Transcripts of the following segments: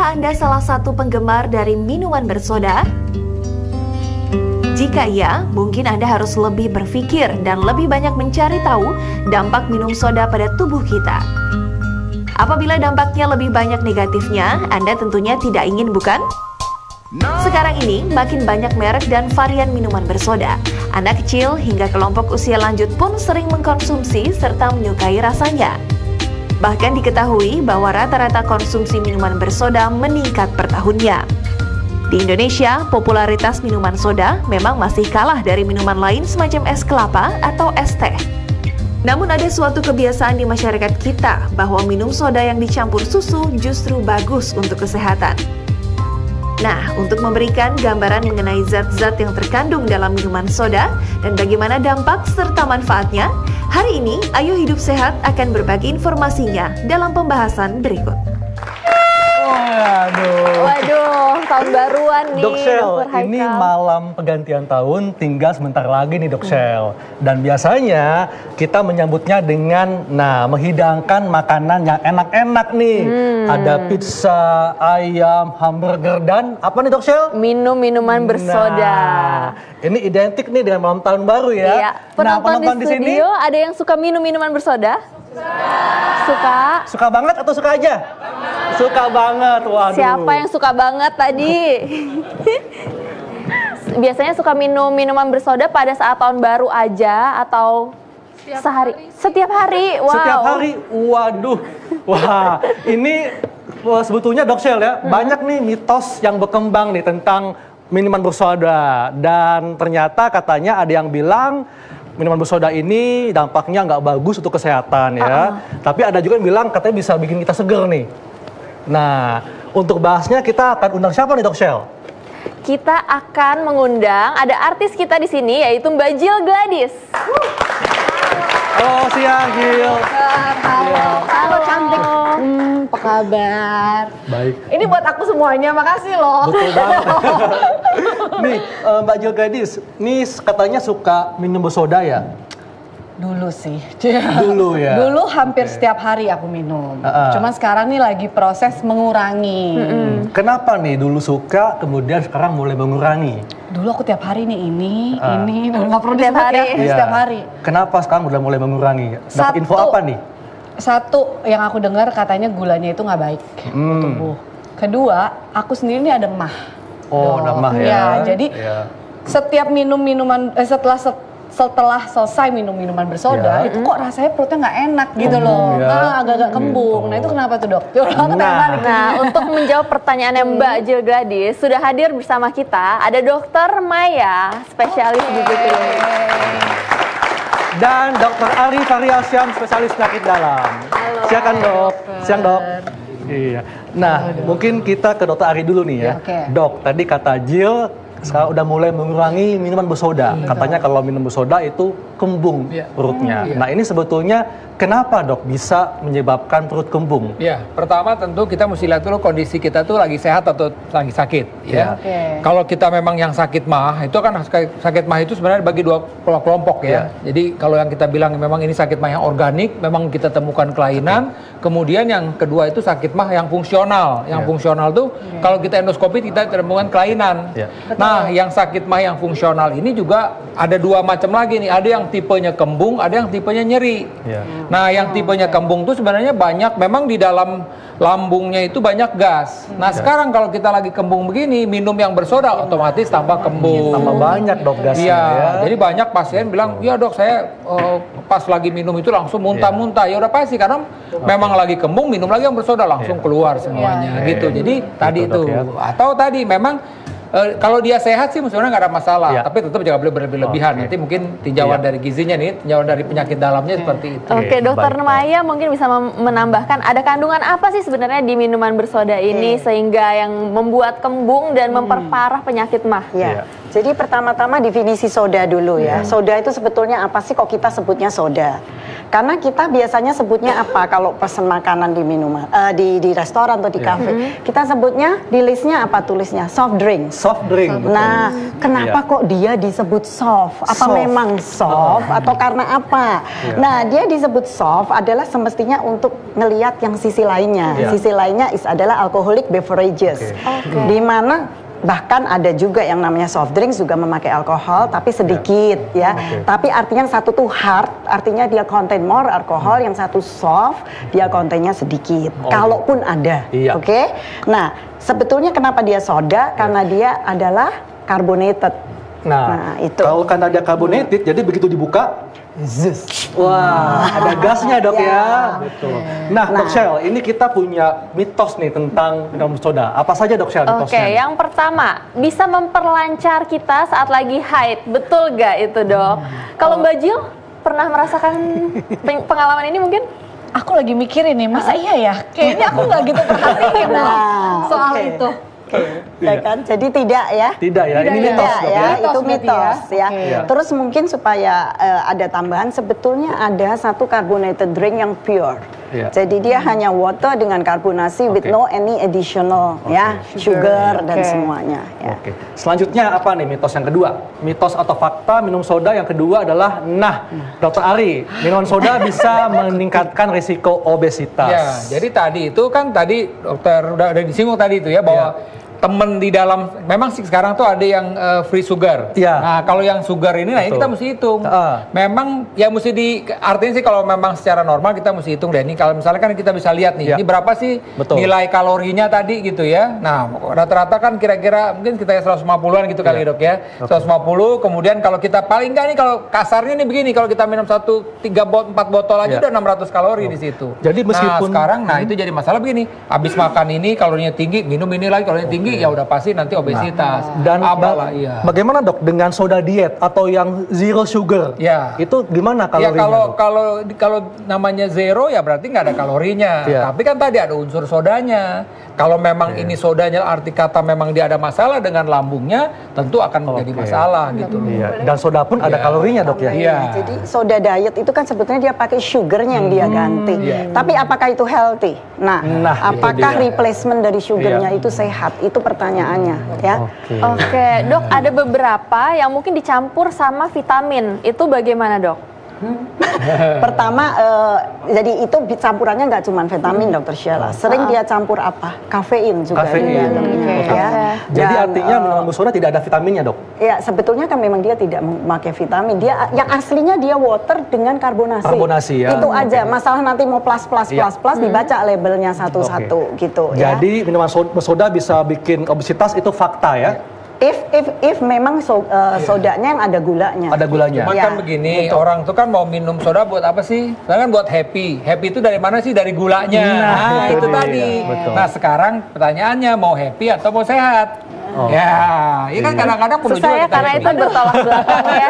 Apakah Anda salah satu penggemar dari minuman bersoda? Jika iya, mungkin Anda harus lebih berpikir dan lebih banyak mencari tahu dampak minum soda pada tubuh kita. Apabila dampaknya lebih banyak negatifnya, Anda tentunya tidak ingin, bukan? Sekarang ini, makin banyak merek dan varian minuman bersoda. Anak kecil hingga kelompok usia lanjut pun sering mengkonsumsi serta menyukai rasanya. Bahkan diketahui bahwa rata-rata konsumsi minuman bersoda meningkat per tahunnya. Di Indonesia, popularitas minuman soda memang masih kalah dari minuman lain semacam es kelapa atau es teh. Namun ada suatu kebiasaan di masyarakat kita bahwa minum soda yang dicampur susu justru bagus untuk kesehatan. Nah, untuk memberikan gambaran mengenai zat-zat yang terkandung dalam minuman soda dan bagaimana dampak serta manfaatnya, hari ini Ayo Hidup Sehat akan berbagi informasinya dalam pembahasan berikut. Waduh, tahun baruan nih. Dok Shell, ini malam pergantian tahun, tinggal sebentar lagi nih Dok Shell. Dan biasanya kita menyambutnya dengan, menghidangkan makanan yang enak-enak nih. Ada pizza, ayam, hamburger, dan apa nih Dok Shell? Minuman bersoda. Ini identik nih dengan malam tahun baru ya. Iya. Penonton di studio ada yang suka minuman bersoda? Suka? Suka banget atau suka aja? Suka banget, waduh. Siapa yang suka banget tadi? Biasanya suka minum minuman bersoda pada saat tahun baru aja atau setiap hari? Wow. Setiap hari, waduh. Wah, ini sebetulnya Dok Shell ya, banyak nih mitos yang berkembang nih tentang minuman bersoda. Dan ternyata katanya ada yang bilang minuman bersoda ini dampaknya nggak bagus untuk kesehatan ya. Tapi ada juga yang bilang katanya bisa bikin kita seger nih. Nah, untuk bahasnya kita akan undang siapa nih Dok Shell? Kita akan mengundang, ada artis kita di sini yaitu Mbak Jill Gladys. Halo, siang Jill. Halo cantik. Apa kabar? Baik. Ini buat aku semuanya, makasih loh. Betul banget. Nih, Mbak Jill Gladys, nih katanya suka minum bersoda ya? Dulu sih. Dulu ya? Dulu hampir setiap hari aku minum. Cuman sekarang nih lagi proses mengurangi. Kenapa nih dulu suka, kemudian sekarang mulai mengurangi? Dulu aku tiap hari nih ini, nggak perlu Tiap disebut hari. ya, setiap hari. Kenapa sekarang udah mulai mengurangi? Dapat info apa nih? Satu, yang aku dengar katanya gulanya itu nggak baik untuk tubuh. Kedua, aku sendiri nih ada emah. Oh, ada emah ya? Ya, jadi setiap minum minuman, setelah selesai minum minuman bersoda, itu kok rasanya perutnya nggak enak gitu loh. Agak-agak kembung. Nah itu kenapa tuh Dok? Nah, untuk menjawab pertanyaannya Mbak Jill Gladys, sudah hadir bersama kita ada Dokter Maya, spesialis gizi klinik. Dan Dr. Ari Faryalsyam, spesialis penyakit dalam. Halo. Silakan Dok. Siang Dok. Iya. Nah, mungkin kita ke Dr. Ari dulu nih ya. Dok, tadi kata Jill sekarang udah mulai mengurangi minuman bersoda. Katanya kalau minum bersoda itu kembung perutnya. Nah, ini sebetulnya kenapa Dok bisa menyebabkan perut kembung? Ya, pertama tentu kita mesti lihat dulu kondisi kita tuh lagi sehat atau lagi sakit. Ya. Kalau kita memang yang sakit mah, itu kan sakit mah itu sebenarnya bagi dua kelompok ya. Jadi kalau yang kita bilang memang ini sakit mah yang organik, memang kita temukan kelainan. Kemudian yang kedua itu sakit mah yang fungsional. Yang fungsional tuh kalau kita endoskopi kita temukan kelainan. Nah, yang sakit mah yang fungsional ini juga ada dua macam lagi nih. Ada yang tipenya kembung, ada yang tipenya nyeri. Nah, yang tipenya kembung tuh sebenarnya banyak, memang di dalam lambungnya itu banyak gas. Nah, sekarang kalau kita lagi kembung begini, minum yang bersoda otomatis tambah kembung. Tambah banyak Dok gasnya ya. Jadi banyak pasien bilang, "Ya Dok, saya pas lagi minum itu langsung muntah-muntah." Ya udah pasti karena memang lagi kembung, minum lagi yang bersoda langsung keluar semuanya gitu. Jadi tadi itu atau tadi memang kalau dia sehat sih sebenarnya nggak ada masalah, tapi tetap jangan boleh berlebihan. Nanti mungkin tinjauan dari gizinya nih, tinjauan dari penyakit dalamnya seperti itu. Oke, Dokter Maya mungkin bisa menambahkan ada kandungan apa sih sebenarnya di minuman bersoda ini sehingga yang membuat kembung dan memperparah penyakit mah? Jadi pertama-tama definisi soda dulu ya. Soda itu sebetulnya apa sih kok kita sebutnya soda? Karena kita biasanya sebutnya apa kalau pesen makanan di minuman, di restoran atau di kafe. Kita sebutnya di listnya apa tulisnya? Soft drink. Soft drink. Nah, kenapa kok dia disebut soft? Apa memang soft atau karena apa? Nah, dia disebut soft adalah semestinya untuk ngelihat yang sisi lainnya. Sisi lainnya adalah alcoholic beverages. Di mana bahkan ada juga yang namanya soft drinks juga memakai alkohol tapi sedikit ya. Tapi artinya yang satu tuh hard, artinya dia contain more alkohol, yang satu soft, dia kontennya sedikit. Kalaupun ada. Oke. Nah, sebetulnya kenapa dia soda? Karena dia adalah carbonated. Nah, itu. Kalau karena dia carbonated, jadi begitu dibuka, wah, ada gasnya dok ya. Betul. Nah, Dok Shell, ini kita punya mitos nih tentang minum soda. Apa saja Dok Shell mitosnya? Oke, yang pertama, bisa memperlancar kita saat lagi haid. Betul gak itu dok? Kalau Mbak Jill pernah merasakan pengalaman ini mungkin? Aku lagi mikirin nih, masa iya ya? Kayaknya aku nggak gitu perhatiin soal itu. Ya kan? Jadi tidak ya. Tidak ya, ini mitos dok ya. Itu mitos ya. Terus mungkin supaya ada tambahan, sebetulnya ada satu carbonated drink yang pure. Jadi dia hanya water dengan karbonasi with no any additional ya sugar dan semuanya. Oke. Selanjutnya apa nih mitos yang kedua? Mitos atau fakta minum soda yang kedua adalah, Dokter Ari, minum soda bisa meningkatkan risiko obesitas. Ya, jadi tadi itu kan tadi dokter udah disinggung tadi itu ya bahwa temen di dalam, memang sih sekarang tuh ada yang free sugar. Nah kalau yang sugar ini, nah ini kita mesti hitung. Memang ya mesti artinya sih kalau memang secara normal kita mesti hitung deh. Ini kalau misalnya kan kita bisa lihat nih, ini berapa sih nilai kalorinya tadi gitu ya. Nah rata-rata kan kira-kira mungkin kita 150-an gitu kali dok ya. 150, kemudian kalau kita paling nggak nih kalau kasarnya nih begini, kalau kita minum 4 botol aja udah 600 kalori di situ. Jadi meskipun sekarang, itu jadi masalah begini. Habis makan ini kalorinya tinggi, minum ini lagi kalorinya tinggi. Ya udah pasti nanti obesitas. Dan bagaimana dok dengan soda diet atau yang zero sugar? Itu gimana kalorinya? Kalau namanya zero ya berarti nggak ada kalorinya. Tapi kan tadi ada unsur sodanya. Kalau memang ini sodanya arti kata memang dia ada masalah dengan lambungnya, tentu akan menjadi masalah gitu. Dan soda pun ada kalorinya dok ya. Jadi soda diet itu kan sebetulnya dia pakai sugarnya yang dia ganti. Tapi apakah itu healthy? Nah apakah replacement dari sugarnya itu sehat? Itu pertanyaannya ya. Oke, dok, ada beberapa yang mungkin dicampur sama vitamin. Itu bagaimana dok? Pertama, jadi itu campurannya nggak cuma vitamin dokter Sheila. Sering dia campur apa? Kafein juga. Jadi artinya minum soda tidak ada vitaminnya dok? Ya sebetulnya kan memang dia tidak memakai vitamin. Dia yang aslinya dia water dengan karbonasi. Itu aja. Masalah nanti mau plus dibaca labelnya satu-satu gitu. Jadi minuman soda bisa bikin obesitas, itu fakta ya? If memang sodanya yang ada gulanya. Ada gulanya. Cuman kan begini, orang tuh kan mau minum soda buat apa sih? Kan buat happy. Happy itu dari mana sih? Dari gulanya. Nah, itu tadi. Nah, sekarang pertanyaannya mau happy atau mau sehat? Ya kan kadang-kadang perlu susah ya, karena itu bertolak belakang ya.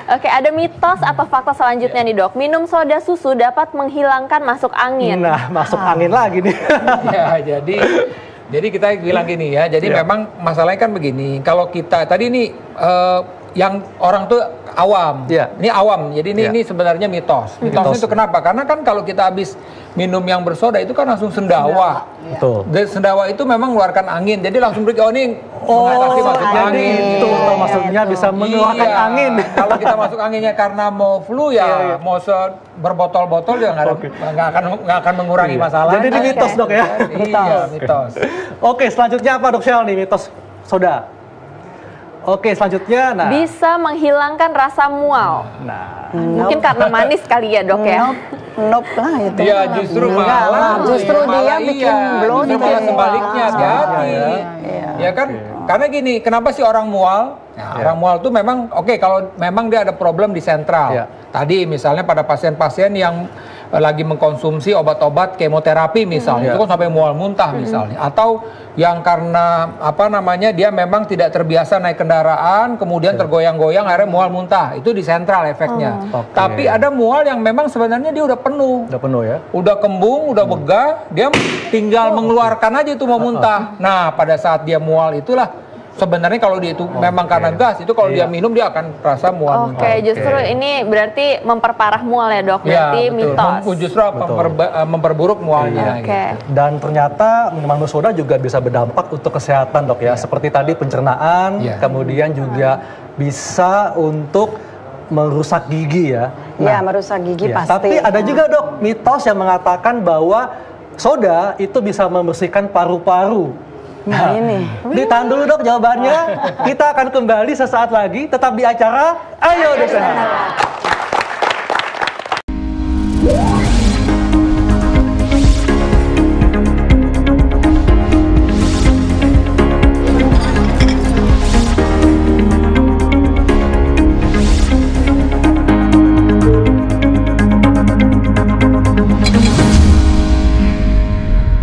Oke, ada mitos atau fakta selanjutnya nih dok. Minum soda susu dapat menghilangkan masuk angin. Nah, masuk angin lagi nih. Jadi kita bilang gini ya. Jadi memang masalahnya kan begini. Kalau kita tadi ini yang orang tuh awam. Ini awam. Jadi ini sebenarnya mitos. Mitos itu kenapa? Karena kan kalau kita habis minum yang bersoda itu kan langsung sendawa. Betul. Dan sendawa itu memang mengeluarkan angin. Jadi langsung ini mengatasi masuk angin. Itu maksudnya bisa mengeluarkan angin. Kalau kita masuk anginnya karena mau flu ya, mau berbotol-botol ya nggak akan mengurangi masalah. Jadi ini mitos dok ya? Iya, mitos. Oke, selanjutnya apa dok Shell nih mitos soda? Oke, selanjutnya bisa menghilangkan rasa mual. Mungkin karena manis kali ya dok ya. Nope lah itu. Ya justru malah dia bikin justru malah sebaliknya hati. Ya kan? Karena gini, kenapa sih orang mual? Orang mual tuh memang kalau memang dia ada problem di sentral. Tadi misalnya pada pasien-pasien yang lagi mengkonsumsi obat-obat kemoterapi misalnya, itu kan sampai mual muntah misalnya, atau yang karena apa namanya dia memang tidak terbiasa naik kendaraan, kemudian tergoyang-goyang akhirnya mual muntah, itu di sentral efeknya. Tapi ada mual yang memang sebenarnya dia udah penuh ya, udah kembung, udah begah, dia tinggal mengeluarkan aja itu mau muntah. Nah pada saat dia mual itulah sebenarnya kalau dia itu memang karena gas, itu kalau dia minum dia akan rasa mual. Justru ini berarti memperparah mual ya dok, berarti mitos. Justru memperburuk mualnya. Gitu. Dan ternyata minuman bersoda juga bisa berdampak untuk kesehatan dok ya, seperti tadi pencernaan, kemudian juga bisa untuk merusak gigi ya. Iya, merusak gigi pasti. Tapi ada juga dok mitos yang mengatakan bahwa soda itu bisa membersihkan paru-paru. Nah ini. Ditahan dulu dok jawabannya. Kita akan kembali sesaat lagi. Tetap di acara Ayo Dok Sehat.